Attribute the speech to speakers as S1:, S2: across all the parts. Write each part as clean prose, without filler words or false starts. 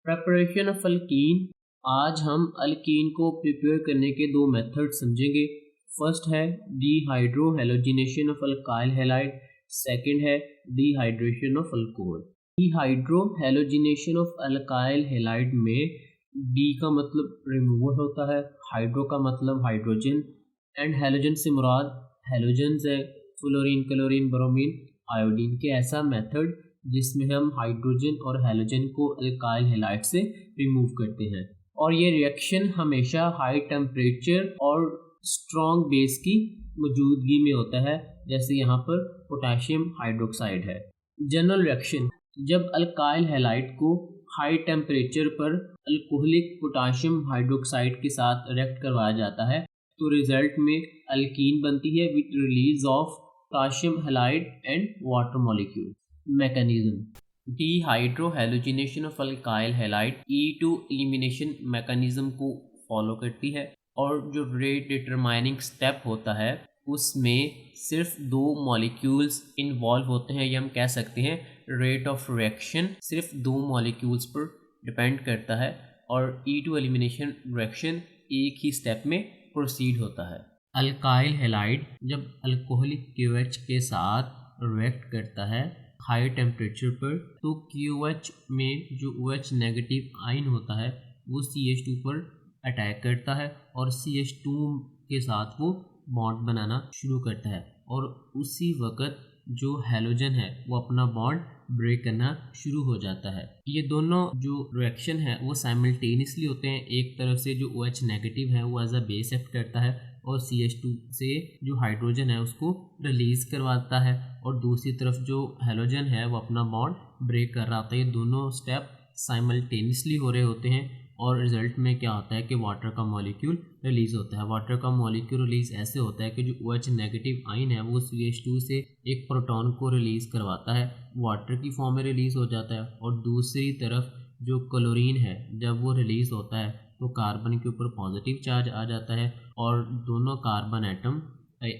S1: Preparation of alkyne. आज हम alkyne को प्रिपेयर करने के दो मेथड समझेंगे। फर्स्ट है dehydrohalogenation of alkyl halide, second है dehydration of alcohol. Dehydrohalogenation of alkyl halide में डी का मतलब रिमूवल होता है, हाइड्रो का मतलब हाइड्रोजन एंड हेलोजन से मुराद हेलोजन्स है, फ्लोरीन, क्लोरीन, ब्रोमीन, आयोडीन के ऐसा मेथड जिसमें हम हाइड्रोजन और हेलोजन को अल्काइल हैलाइड से रिमूव करते हैं। और ये रिएक्शन हमेशा हाई टेम्परेचर और स्ट्रॉन्ग बेस की मौजूदगी में होता है, जैसे यहाँ पर पोटेशियम हाइड्रोक्साइड है। जनरल रिएक्शन, जब अल्काइल हैलाइड को हाई टेम्परेचर पर अल्कोहलिक पोटेशियम हाइड्रोक्साइड के साथ रिएक्ट करवाया जाता है तो रिजल्ट में अल्कीन बनती है with release of potassium halide and water molecule. Mechanism, dehydro halogenation of alkyl halide E2 elimination mechanism को फॉलो करती है और जो रेट डिटरमाइनिंग स्टेप होता है उसमें सिर्फ दो मॉलिक्यूल्स इन्वॉल्व होते हैं। ये हम कह सकते हैं रेट ऑफ रिएक्शन सिर्फ दो मॉलिक्यूल्स पर डिपेंड करता है और E2 एलिमिनेशन रिएक्शन एक ही स्टेप में प्रोसीड होता है। अल्काइल हैलाइड जब अल्कोहलिक KOH के साथ रिएक्ट करता है हाई टेम्परेचर पर तो KOH में जो OH नेगेटिव आयन होता है वो CH2 पर अटैक करता है और CH2 के साथ वो बॉन्ड बनाना शुरू करता है और उसी वक्त जो हैलोजन है वो अपना बॉन्ड ब्रेक करना शुरू हो जाता है। ये दोनों जो रिएक्शन है वो साइमल्टेनियसली होते हैं। एक तरफ से जो OH नेगेटिव है वो एज अ बेस एक्ट करता है और CH2 से जो हाइड्रोजन है उसको रिलीज़ करवाता है और दूसरी तरफ जो हैलोजन है वो अपना बॉन्ड ब्रेक कर रहा होता है। ये दोनों स्टेप साइमल्टेनियसली हो रहे होते हैं और रिजल्ट में क्या होता है कि वाटर का मॉलिक्यूल रिलीज़ होता है। वाटर का मॉलिक्यूल रिलीज़ ऐसे होता है कि जो OH नेगेटिव आयन है वो CH2 से एक प्रोटॉन को रिलीज़ करवाता है, वाटर की फॉर्म में रिलीज़ हो जाता है और दूसरी तरफ जो क्लोरीन है जब वो रिलीज़ होता है तो कार्बन के ऊपर पॉजिटिव चार्ज आ जाता है और दोनों कार्बन एटम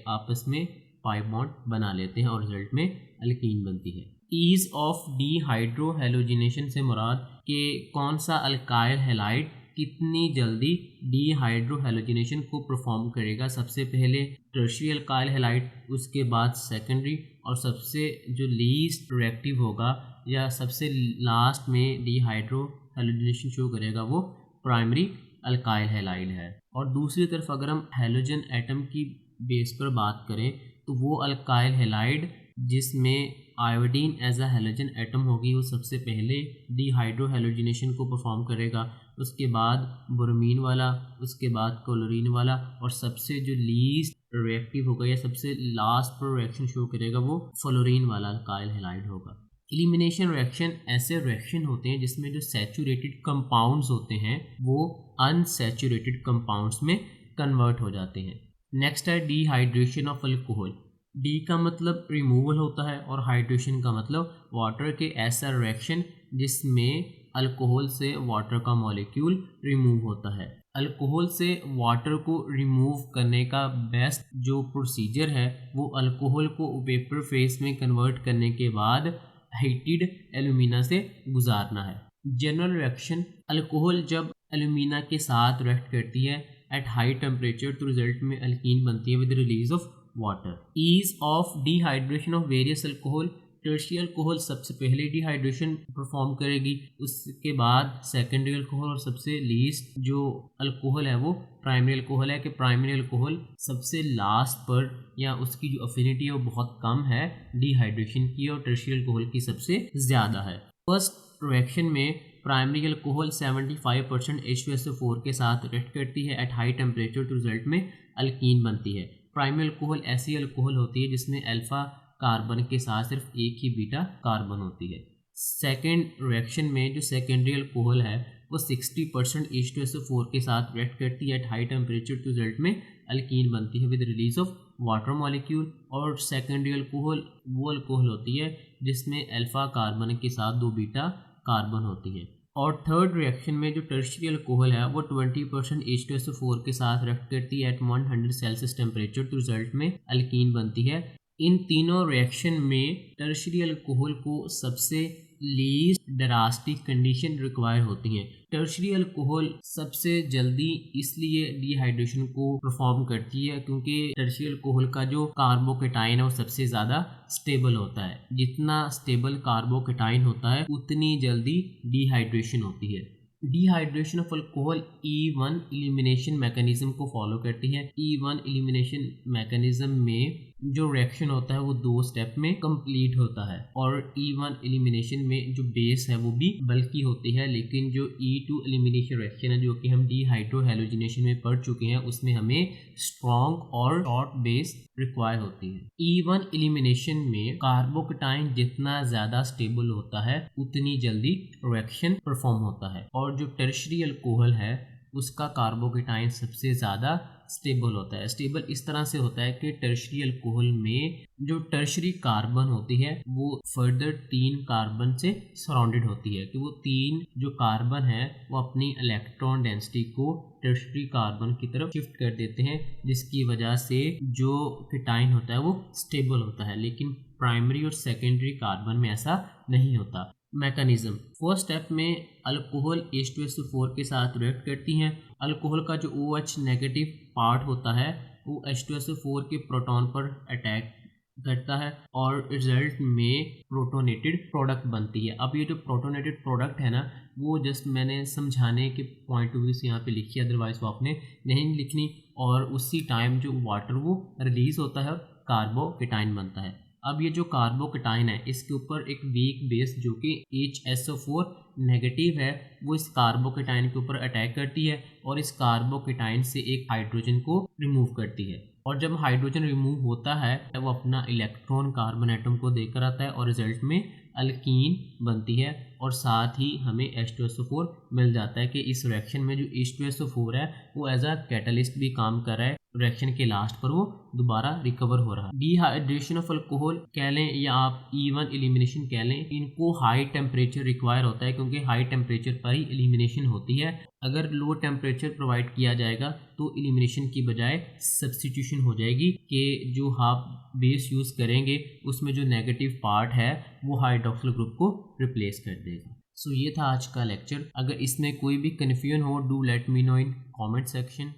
S1: आपस में पाई बॉन्ड बना लेते हैं और रिजल्ट में अल्कीन बनती है। ईज ऑफ डीहाइड्रो हेलोजिनेशन से मुराद कि कौन सा अल्काइल हैलाइड कितनी जल्दी डीहाइड्रो हेलोजिनेशन को परफॉर्म करेगा। सबसे पहले टर्शियरी अल्काइल हैलाइड, उसके बाद सेकेंडरी और सबसे जो लीस्ट रिएक्टिव होगा या सबसे लास्ट में डीहाइड्रो हेलोजिनेशन शो करेगा वो प्राइमरी अल्काइल हैलाइड है। और दूसरी तरफ अगर हम हैलोजन एटम की बेस पर बात करें तो वो अल्काइल हैलाइड जिसमें iodine as a halogen atom होगी वो सबसे पहले डीहाइड्रो हेलोजिनेशन को परफॉर्म करेगा, उसके बाद ब्रोमीन वाला, उसके बाद क्लोरीन वाला और सबसे जो लीस्ट रिएक्टिव होगा या सबसे लास्ट पर रिएक्शन शो करेगा वो फ्लोरीन वाला अल्काइल हैलाइड होगा। एलिमिनेशन रिएक्शन ऐसे रिएक्शन होते हैं जिसमें जो सैचुरेटेड कंपाउंड्स होते हैं वो अनसैचुरेटेड कंपाउंड्स में कन्वर्ट हो जाते हैं। नेक्स्ट है डिहाइड्रेशन ऑफ अल्कोहल। डी का मतलब रिमूवल होता है और हाइड्रेशन का मतलब वाटर के ऐसा रिएक्शन जिसमें अल्कोहल से वाटर का मॉलिक्यूल रिमूव होता है। अल्कोहल से वाटर को रिमूव करने का बेस्ट जो प्रोसीजर है वो अल्कोहल को वेपर फेज में कन्वर्ट करने के बाद हीटेड एल्यूमिना से गुजारना है। जनरल रिएक्शन, अल्कोहल जब एल्यूमिना के साथ रिएक्ट करती है एट हाई टेम्परेचर तो रिजल्ट में अल्कीन बनती है with release of water. Ease of dehydration of various alcohol, tertiary alcohol सबसे पहले डिहाइड्रेशन परफॉर्म करेगी, उसके बाद सेकेंडरी अल्कोहल और सबसे लीस्ट जो अल्कोहल है वो प्राइमरी अल्कोहल है कि प्राइमरी अल्कोहल सबसे लास्ट पर या उसकी जो अफिनिटी है वो बहुत कम है डिहाइड्रेशन की और टर्शियरी अल्कोहल की सबसे ज़्यादा है। फर्स्ट रिएक्शन में प्राइमरी अल्कोहल 75% H2SO4 के साथ रिएक्ट करती है एट हाई टेम्परेचर तो रिजल्ट में अल्कीन बनती है। प्राइमरी अल्कोहल ऐसी अल्कोहल होती है जिसमें अल्फा कार्बन के साथ सिर्फ एक ही बीटा कार्बन होती है। सेकेंड रिएक्शन में जो सेकेंडरी अल्कोहल है वो 60% H2SO4 के साथ रिएक्ट करती है एट हाई टेम्परेचर तो रिजल्ट में अल्कीन बनती है with release of water molecule. और सेकेंडरी अल्कोहल वो अल्कोहल होती है जिसमें अल्फा कार्बन के साथ दो बीटा कार्बन होती है। और थर्ड रिएक्शन में जो टर्शियरी अल्कोहल है वो 20% H2SO4 के साथ रिएक्ट करती है एट 100 सेल्सियस टेम्परेचर तो रिजल्ट में अल्कीन बनती है। इन तीनों रिएक्शन में टर्शियरी अल्कोहल को सबसे लीस्ट ड्रास्टिक कंडीशन रिक्वायर होती हैं। टर्शरी अल्कोहल सबसे जल्दी इसलिए डिहाइड्रेशन को परफॉर्म करती है क्योंकि टर्शरी अल्कोहल का जो कार्बोकेटाइन है वो सबसे ज़्यादा स्टेबल होता है। जितना स्टेबल कार्बोकेटाइन होता है उतनी जल्दी डिहाइड्रेशन होती है। Dehydration of alcohol E1 elimination mechanism को फॉलो करती है। E1 एलिमिनेशन मैकेनिज्म में जो रिएक्शन होता है वो 2 स्टेप में कंप्लीट होता है और E1 एलिमिनेशन में जो बेस है वो भी बल्कि होती है, लेकिन जो E2 एलिमिनेशन रिएक्शन है जो कि हम डिहाइड्रो हैलोजिनेशन में पढ़ चुके हैं उसमें हमें स्ट्रॉन्ग और शॉर्ट बेस रिक्वायर होती है। E1 एलिमिनेशन में कार्बोकेटाइन जितना ज़्यादा स्टेबल होता है उतनी जल्दी रिएक्शन परफॉर्म होता है और जो टर्शरी अल्कोहल है उसका कार्बोकेटाइन सबसे ज़्यादा स्टेबल होता है। स्टेबल इस तरह से होता है कि टर्शरी अल्कोहल में जो टर्शरी कार्बन होती है वो फर्दर 3 कार्बन से सराउंडेड होती है कि वो 3 जो कार्बन है वो अपनी इलेक्ट्रॉन डेंसिटी को टर्शरी कार्बन की तरफ शिफ्ट कर देते हैं, जिसकी वजह से जो केटाइन होता है वो स्टेबल होता है। लेकिन प्राइमरी और सेकेंडरी कार्बन में ऐसा नहीं होता। मैकेनिज्म, फर्स्ट स्टेप में अल्कोहल H2SO4 के साथ रिएक्ट करती हैं। अल्कोहल का जो OH नेगेटिव पार्ट होता है वो H2SO4 के प्रोटॉन पर अटैक करता है और रिजल्ट में प्रोटोनेटेड प्रोडक्ट बनती है। अब ये जो प्रोटोनेटेड प्रोडक्ट है ना वो जस्ट मैंने समझाने के पॉइंट ऑफ व्यू से यहाँ पे लिखी है, अदरवाइज वो आपने नहीं लिखनी। और उसी टाइम जो वाटर वो रिलीज होता है कार्बोकेटाइन बनता है। अब ये जो कार्बोकेटाइन है इसके ऊपर एक वीक बेस जो कि HSO4 नेगेटिव है वो इस कार्बोकेटाइन के ऊपर अटैक करती है और इस कार्बोकेटाइन से एक हाइड्रोजन को रिमूव करती है। और जब हाइड्रोजन रिमूव होता है वो अपना इलेक्ट्रॉन कार्बन एटम को देकर आता है और रिजल्ट में अल्कीन बनती है और साथ ही हमें H2SO4 मिल जाता है कि इस रिएक्शन में जो H2SO4 है वो एज अ कैटलिस्ट भी काम कर रहा है। रिएक्शन के लास्ट पर वो दोबारा रिकवर हो रहा है। डिहाइड्रेशन ऑफ अल्कोहल कह लें या आप E1 एलिमिनेशन कह लें, इनको हाई टेम्परेचर रिक्वायर होता है क्योंकि हाई टेम्परेचर पर ही एलिमिनेशन होती है। अगर लो टेम्परेचर प्रोवाइड किया जाएगा तो एलिमिनेशन की बजाय सब्स्टिट्यूशन हो जाएगी कि जो आप बेस यूज़ करेंगे उसमें जो नेगेटिव पार्ट है वो हाइड्रॉक्सिल ग्रुप को रिप्लेस कर देगा। सो ये था आज का लेक्चर। अगर इसमें कोई भी कन्फ्यूजन हो do let me know in comment section.